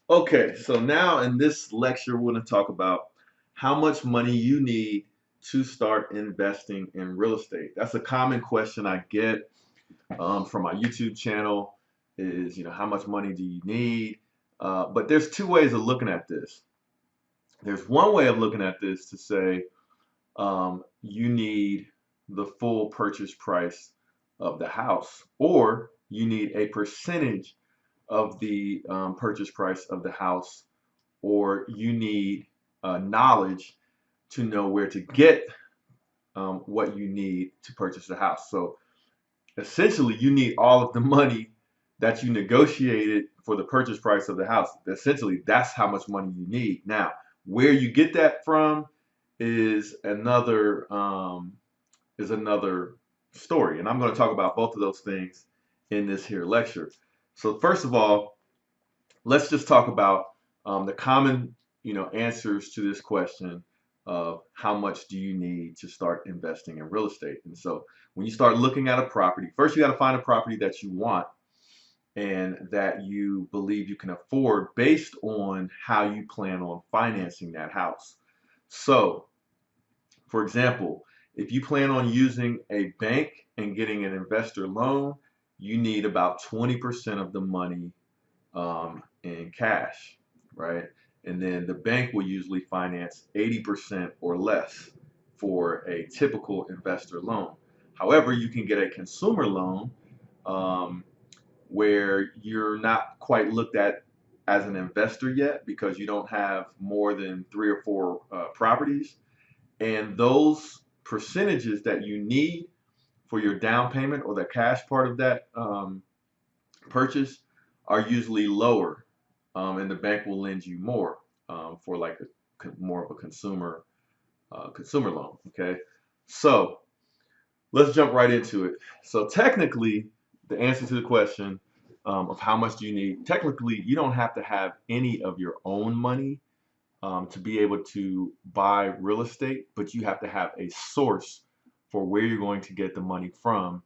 Okay, so now in this lecture, we're going to talk about how much money you need to start investing in real estate. That's a common question I get from my YouTube channel is, how much money do you need? But there's two ways of looking at this. There's one way of looking at this to say you need the full purchase price of the house, or you need a percentage of the purchase price of the house, or you need knowledge to know where to get what you need to purchase the house. So essentially, you need all of the money that you negotiated for the purchase price of the house. Essentially, that's how much money you need. Now, where you get that from is another story, and I'm going to talk about both of those things in this here lecture. So first of all, let's just talk about the common, answers to this question of how much do you need to start investing in real estate. And so when you start looking at a property, first you got to find a property that you want and that you believe you can afford based on how you plan on financing that house. So, for example, if you plan on using a bank and getting an investor loan, you need about 20% of the money in cash, right? And then the bank will usually finance 80% or less for a typical investor loan. However, you can get a consumer loan um, where you're not quite looked at as an investor yet because you don't have more than three or four properties. And those percentages that you need for your down payment or the cash part of that purchase are usually lower, and the bank will lend you more for like more of a consumer loan. Okay, so let's jump right into it. So technically, the answer to the question of how much do you need, technically, you don't have to have any of your own money to be able to buy real estate, but you have to have a source for where you're going to get the money from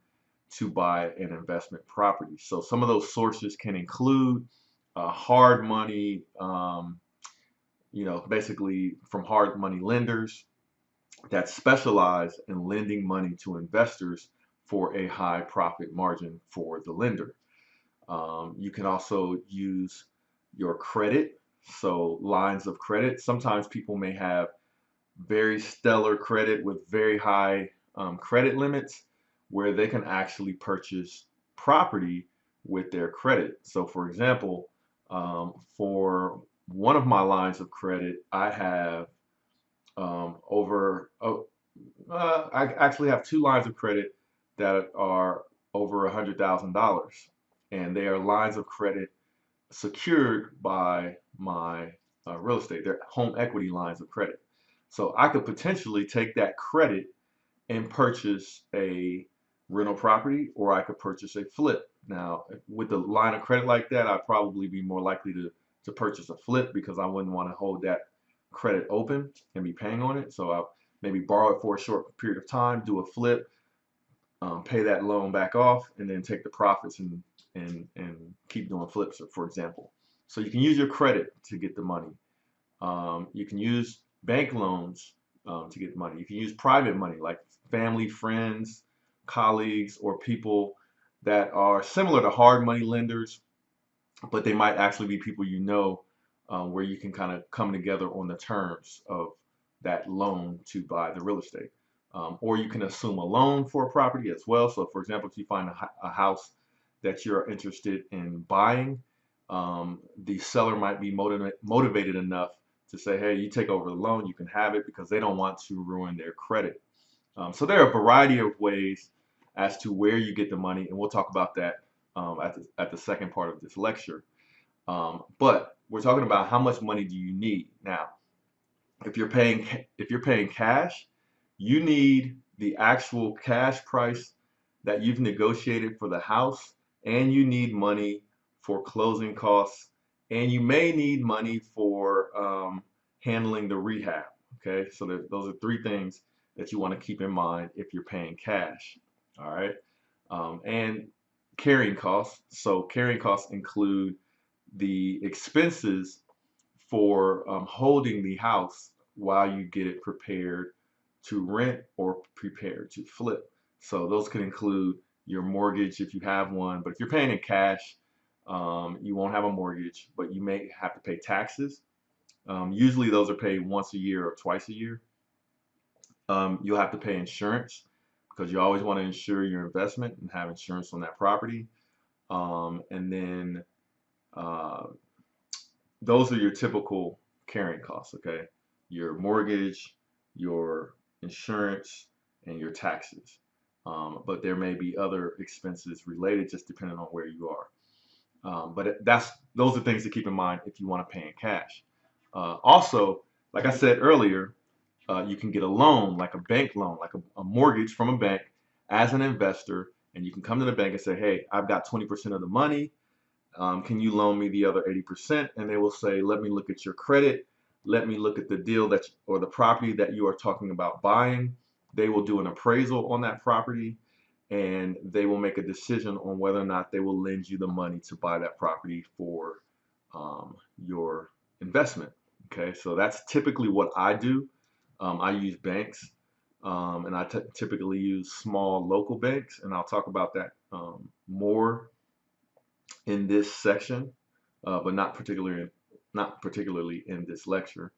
to buy an investment property. So some of those sources can include hard money, basically from hard money lenders that specialize in lending money to investors for a high profit margin for the lender. You can also use your credit, so lines of credit. Sometimes people may have very stellar credit with very high credit limits where they can actually purchase property with their credit. So, for example, for one of my lines of credit, I have I actually have two lines of credit that are over $100,000, and they are lines of credit secured by my real estate. They're home equity lines of credit. So I could potentially take that credit and purchase a rental property, or I could purchase a flip. Now, with a line of credit like that, I'd probably be more likely to purchase a flip because I wouldn't want to hold that credit open and be paying on it. So I'll maybe borrow it for a short period of time, do a flip, pay that loan back off, and then take the profits and keep doing flips, for example. So you can use your credit to get the money. You can use bank loans to get money. You can use private money like family, friends, colleagues, or people that are similar to hard money lenders, but they might actually be people where you can kind of come together on the terms of that loan to buy the real estate. Or you can assume a loan for a property as well. So, for example, if you find a house that you're interested in buying, the seller might be motivated enough to say, hey, you take over the loan, you can have it because they don't want to ruin their credit. So there are a variety of ways as to where you get the money, and we'll talk about that at the second part of this lecture. But we're talking about how much money do you need now. If you're paying cash, you need the actual cash price that you've negotiated for the house, and you need money for closing costs, and you may need money for handling the rehab. Okay, so those are three things that you want to keep in mind if you're paying cash. All right, and carrying costs. So carrying costs include the expenses for holding the house while you get it prepared to rent or prepared to flip. So those could include your mortgage if you have one, but if you're paying in cash, you won't have a mortgage, but you may have to pay taxes. Usually those are paid once a year or twice a year. You'll have to pay insurance because you always want to insure your investment and have insurance on that property. And then uh, those are your typical carrying costs, okay? Your mortgage, your insurance, and your taxes. But there may be other expenses related just depending on where you are. But those are things to keep in mind if you want to pay in cash. Also, like I said earlier, you can get a loan, like a bank loan, like a mortgage from a bank as an investor, and you can come to the bank and say, hey, I've got 20% of the money. Can you loan me the other 80%? And they will say, let me look at your credit. Let me look at the deal or the property that you are talking about buying. They will do an appraisal on that property and they will make a decision on whether or not they will lend you the money to buy that property for your investment. Okay, so that's typically what I do. I use banks, and I typically use small local banks, and I'll talk about that more in this section, but not particularly in this lecture.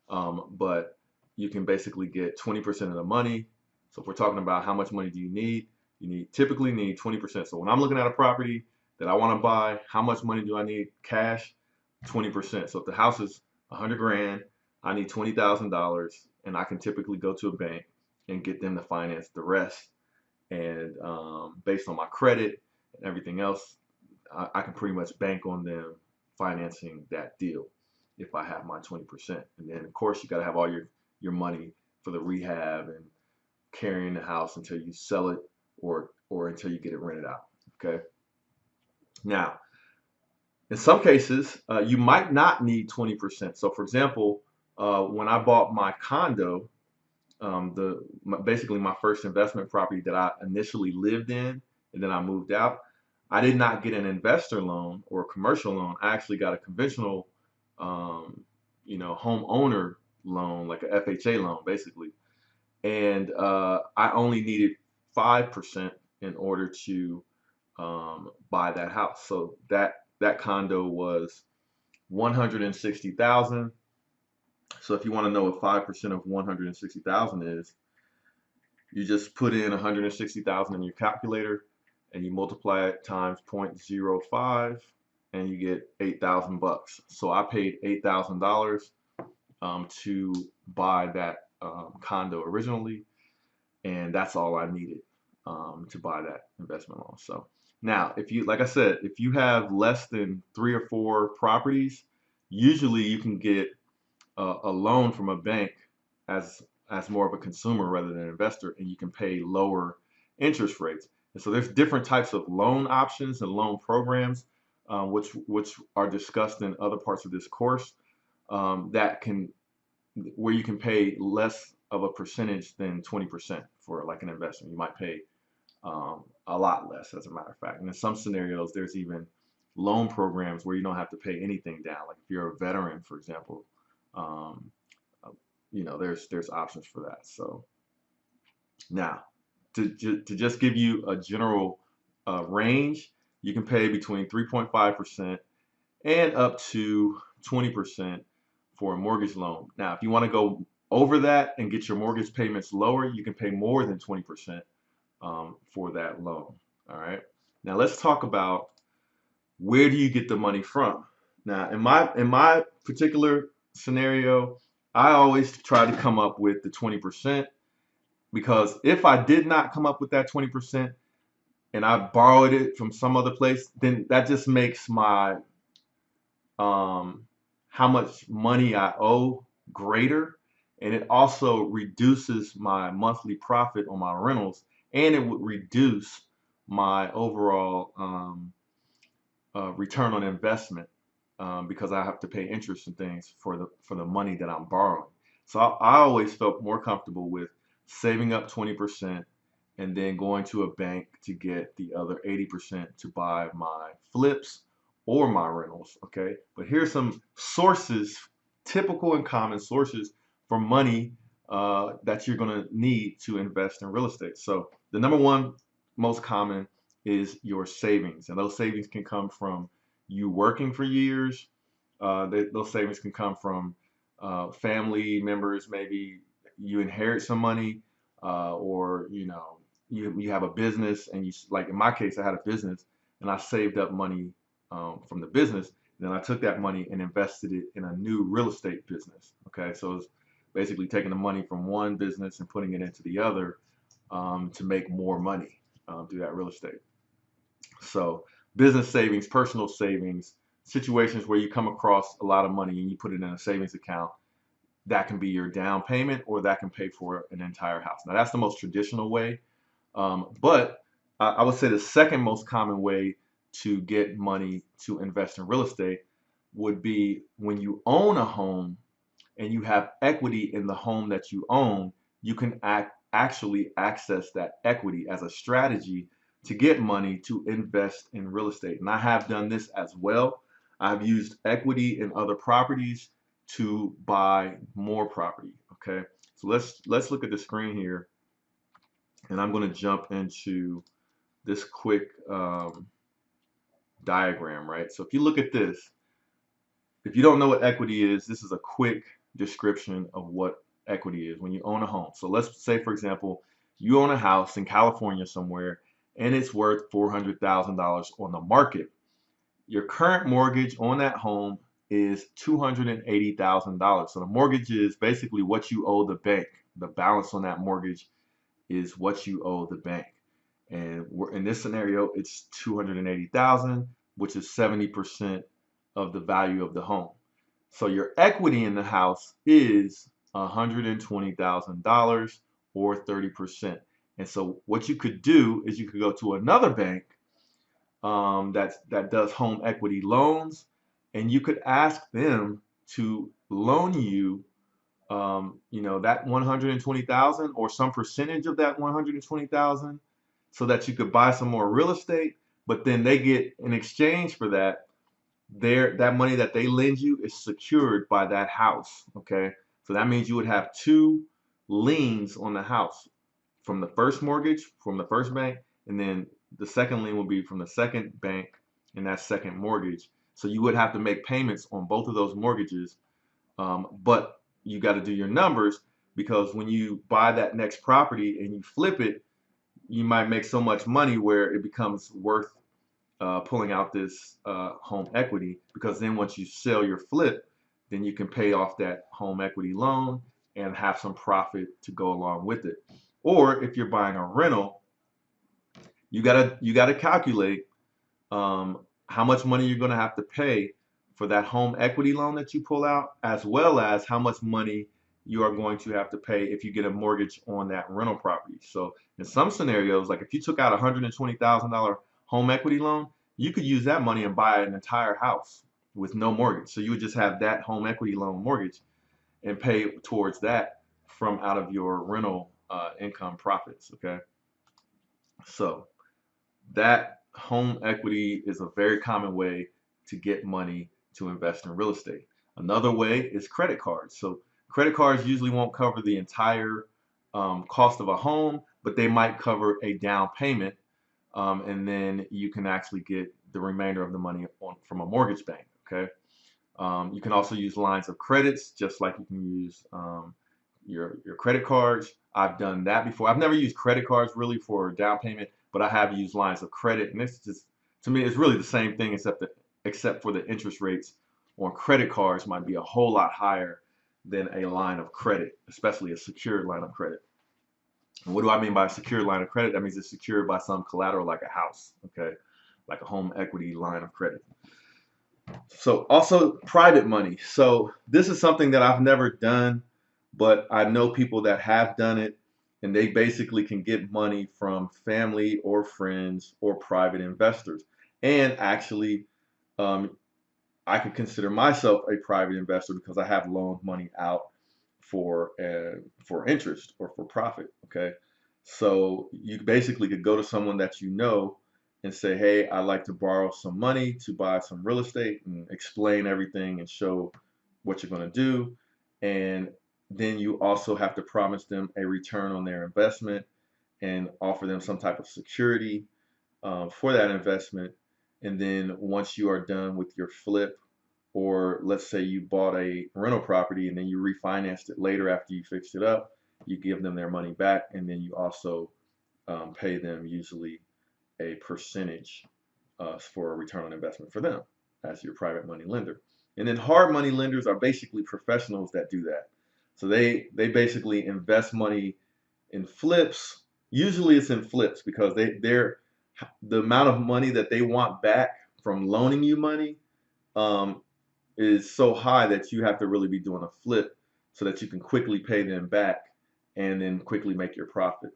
But you can basically get 20% of the money. So if we're talking about how much money do you typically need 20%. So when I'm looking at a property that I want to buy, how much money do I need cash? 20%. So if the house is 100 grand, I need $20,000, and I can typically go to a bank and get them to finance the rest. And based on my credit and everything else, I can pretty much bank on them financing that deal if I have my 20%. And then of course you got to have all your money for the rehab and carrying the house until you sell it or until you get it rented out. Okay. Now, in some cases, you might not need 20%. So for example, when I bought my condo, basically my first investment property that I initially lived in and then I moved out, I did not get an investor loan or a commercial loan. I actually got a conventional, homeowner loan, like a FHA loan, basically. And I only needed 5% in order to buy that house. So that condo was 160,000. So if you want to know what 5% of 160,000 is, you just put in 160,000 in your calculator and you multiply it times 0.05 and you get 8,000 bucks. So I paid $8,000 to buy that condo originally, and that's all I needed to buy that investment loan. So now, like I said, if you have less than 3 or 4 properties, usually you can get a loan from a bank as more of a consumer rather than an investor, and you can pay lower interest rates. And so there's different types of loan options and loan programs, which are discussed in other parts of this course, where you can pay less of a percentage than 20% for like an investment. You might pay a lot less, as a matter of fact. And in some scenarios, there's even loan programs where you don't have to pay anything down. Like if you're a veteran, for example, um, there's options for that. So now, to just give you a general range, you can pay between 3.5% and up to 20% for a mortgage loan. Now, if you want to go over that and get your mortgage payments lower, you can pay more than 20% for that loan. All right. Now let's talk about where do you get the money from. Now, in my particular scenario, I always try to come up with the 20% because if I did not come up with that 20% and I borrowed it from some other place, then that just makes my how much money I owe greater, and it also reduces my monthly profit on my rentals, and it would reduce my overall return on investment because I have to pay interest and things for the money that I'm borrowing. So I always felt more comfortable with saving up 20% and then going to a bank to get the other 80% to buy my flips or my rentals. Okay, but here's some sources, typical and common sources for money that you're going to need to invest in real estate. So the number one most common is your savings, and those savings can come from you working for years. Those savings can come from family members. Maybe you inherit some money, or you have a business, and like in my case, I had a business, and I saved up money from the business. And then I took that money and invested it in a new real estate business. Okay, so it's basically taking the money from one business and putting it into the other to make more money through that real estate. So business savings, personal savings, situations where you come across a lot of money and you put it in a savings account, that can be your down payment or that can pay for an entire house. Now that's the most traditional way, but I would say the second most common way to get money to invest in real estate would be when you own a home and you have equity in the home that you own, you can actually access that equity as a strategy to get money to invest in real estate. And I have done this as well. I've used equity in other properties to buy more property. Okay, so let's look at the screen here, and I'm going to jump into this quick diagram, right? So if you look at this, if you don't know what equity is, this is a quick description of what equity is when you own a home. So let's say, for example, you own a house in California somewhere and it's worth $400,000 on the market. Your current mortgage on that home is $280,000. So the mortgage is basically what you owe the bank. The balance on that mortgage is what you owe the bank. And in this scenario, it's 280,000, which is 70% of the value of the home. So your equity in the house is $120,000 or 30%. And so what you could do is you could go to another bank that does home equity loans, and you could ask them to loan you, that 120,000 or some percentage of that 120,000, so that you could buy some more real estate. But then they get in exchange for that, that money that they lend you is secured by that house. Okay, so that means you would have two liens on the house from the first mortgage from the first bank, and then the second lien will be from the second bank and that second mortgage. So you would have to make payments on both of those mortgages, but you got to do your numbers, because when you buy that next property and you flip it, you might make so much money where it becomes worth pulling out this home equity, because then once you sell your flip, then you can pay off that home equity loan and have some profit to go along with it. Or if you're buying a rental, you gotta calculate how much money you're gonna have to pay for that home equity loan that you pull out, as well as how much money you are going to have to pay if you get a mortgage on that rental property. So in some scenarios, like if you took out a $120,000 home equity loan, you could use that money and buy an entire house with no mortgage. So you would just have that home equity loan mortgage and pay towards that from out of your rental income profits. Okay, so that home equity is a very common way to get money to invest in real estate. Another way is credit cards. So credit cards usually won't cover the entire cost of a home, but they might cover a down payment, and then you can actually get the remainder of the money from a mortgage bank. Okay. You can also use lines of credits, just like you can use your credit cards. I've done that before. I've never used credit cards really for down payment, but I have used lines of credit, and it's just, to me, it's really the same thing, except for the interest rates on credit cards might be a whole lot higher than a line of credit, especially a secured line of credit. And what do I mean by a secured line of credit? That means it's secured by some collateral like a house, okay, like a home equity line of credit. So also private money. So this is something that I've never done, but I know people that have done it, and they basically can get money from family or friends or private investors. And actually, um, I could consider myself a private investor because I have loaned money out for interest or for profit. Okay, so you basically could go to someone that you know and say, hey, I'd like to borrow some money to buy some real estate, and explain everything and show what you're going to do. And then you also have to promise them a return on their investment and offer them some type of security for that investment. And then once you are done with your flip, or let's say you bought a rental property and then you refinanced it later after you fixed it up, you give them their money back, and then you also pay them usually a percentage for a return on investment for them as your private money lender. And then hard money lenders are basically professionals that do that. So they basically invest money in flips. Usually it's in flips because they're the amount of money that they want back from loaning you money um, is so high that you have to really be doing a flip so that you can quickly pay them back and then quickly make your profit.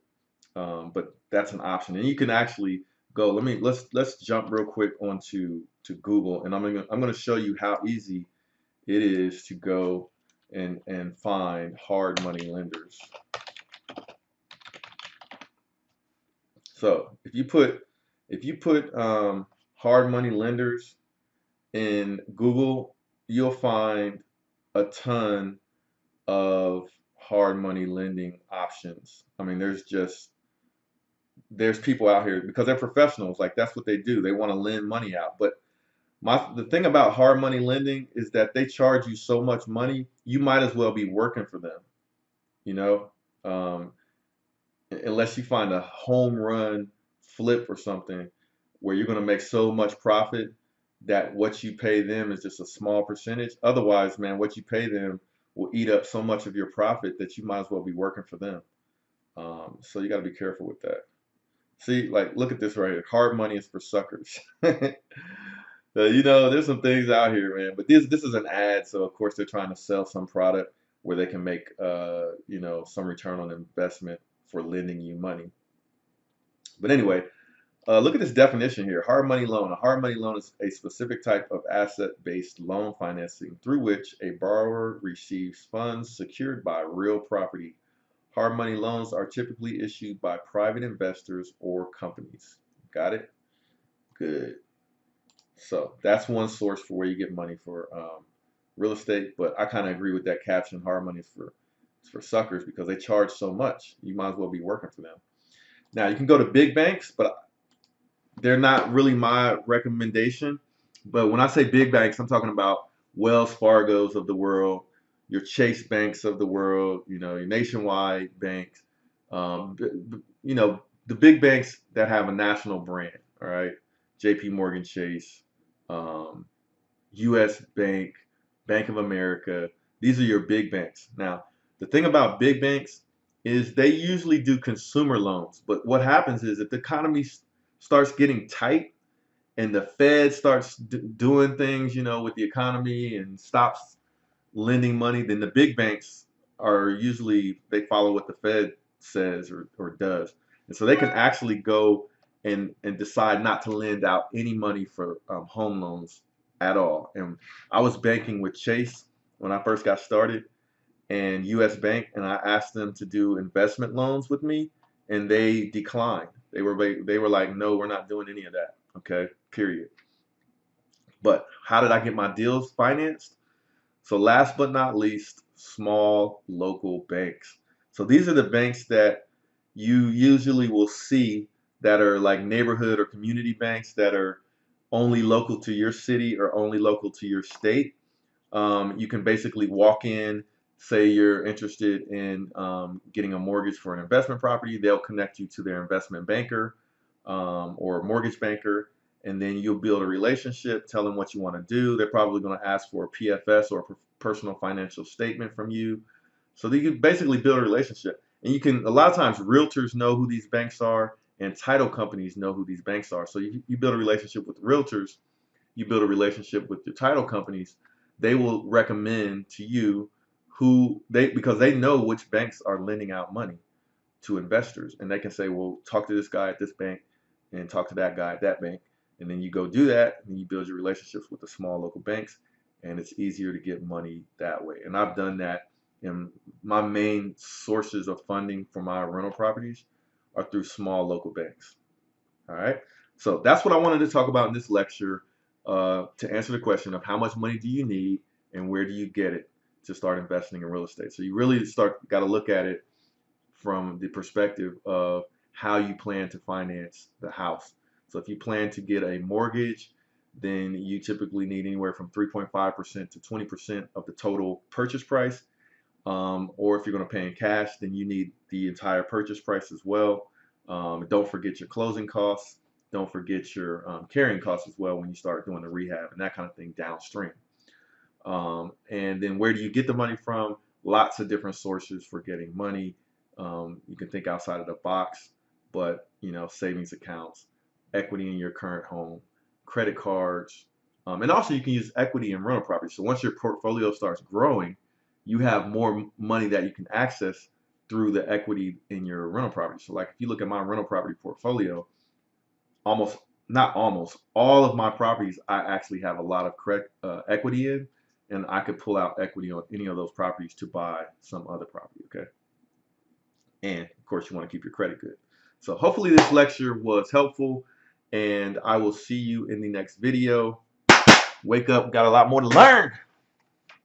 But that's an option, and you can actually go. Let's jump real quick onto to Google, and I'm gonna show you how easy it is to go and find hard money lenders. So if you put hard money lenders in Google, you'll find a ton of hard money lending options. I mean, there's people out here because they're professionals. Like that's what they do. They want to lend money out. But the thing about hard money lending is that they charge you so much money, you might as well be working for them. You know, um, unless you find a home run flip or something where you're going to make so much profit that what you pay them is just a small percentage. Otherwise, man, what you pay them will eat up so much of your profit that you might as well be working for them. So you got to be careful with that. See, like, look at this right here. Hard money is for suckers. There's some things out here, man. But this is an ad, so of course they're trying to sell some product where they can make, some return on investment for lending you money. But anyway, look at this definition here. Hard money loan. A hard money loan is a specific type of asset-based loan financing through which a borrower receives funds secured by real property. Hard money loans are typically issued by private investors or companies. Got it? Good. So that's one source for where you get money for real estate. But I kind of agree with that caption. Hard money is for suckers because they charge so much. You might as well be working for them. Now you can go to big banks, but they're not really my recommendation. But when I say big banks, I'm talking about Wells Fargo's of the world, your Chase Banks of the world, your Nationwide banks, the big banks that have a national brand, all right? JP Morgan Chase, um, US Bank, Bank of America. These are your big banks. Now, the thing about big banks is they usually do consumer loans. But what happens is if the economy starts getting tight and the Fed starts doing things, with the economy and stops lending money, then the big banks are usually they follow what the Fed says or does. And so they can actually go and decide not to lend out any money for home loans at all. And I was banking with Chase when I first got started and US Bank, and I asked them to do investment loans with me, and they declined. They were like, no, we're not doing any of that. Okay, period. But how did I get my deals financed? So last but not least, small local banks. So these are the banks that you usually will see that are like neighborhood or community banks that are only local to your city or only local to your state. You can basically walk in, say you're interested in getting a mortgage for an investment property. They'll connect you to their investment banker or mortgage banker, and then you'll build a relationship, tell them what you want to do. They're probably going to ask for a PFS or a personal financial statement from you. So you can basically build a relationship. And a lot of times, realtors know who these banks are, and title companies know who these banks are. So you build a relationship with realtors, you build a relationship with your title companies. They will recommend to you because they know which banks are lending out money to investors, and they can say, well, talk to this guy at this bank and talk to that guy at that bank, and then you go do that, and you build your relationships with the small local banks, and it's easier to get money that way. And I've done that. And my main sources of funding for my rental properties are through small local banks. All right. So that's what I wanted to talk about in this lecture, to answer the question of how much money do you need and where do you get it to start investing in real estate. So you really got to look at it from the perspective of how you plan to finance the house. So if you plan to get a mortgage, then you typically need anywhere from 3.5% to 20% of the total purchase price. Or if you're going to pay in cash, then you need the entire purchase price as well. Don't forget your closing costs. Don't forget your carrying costs as well when you start doing the rehab and that kind of thing downstream. And then where do you get the money from? Lots of different sources for getting money. You can think outside of the box, but savings accounts, equity in your current home, credit cards, and also you can use equity in rental property. So once your portfolio starts growing, you have more money that you can access through the equity in your rental property. So like if you look at my rental property portfolio, not almost all of my properties I actually have a lot of equity in, and I could pull out equity on any of those properties to buy some other property. Okay. And of course, you want to keep your credit good. So hopefully this lecture was helpful, and I will see you in the next video. Wake up, got a lot more to learn.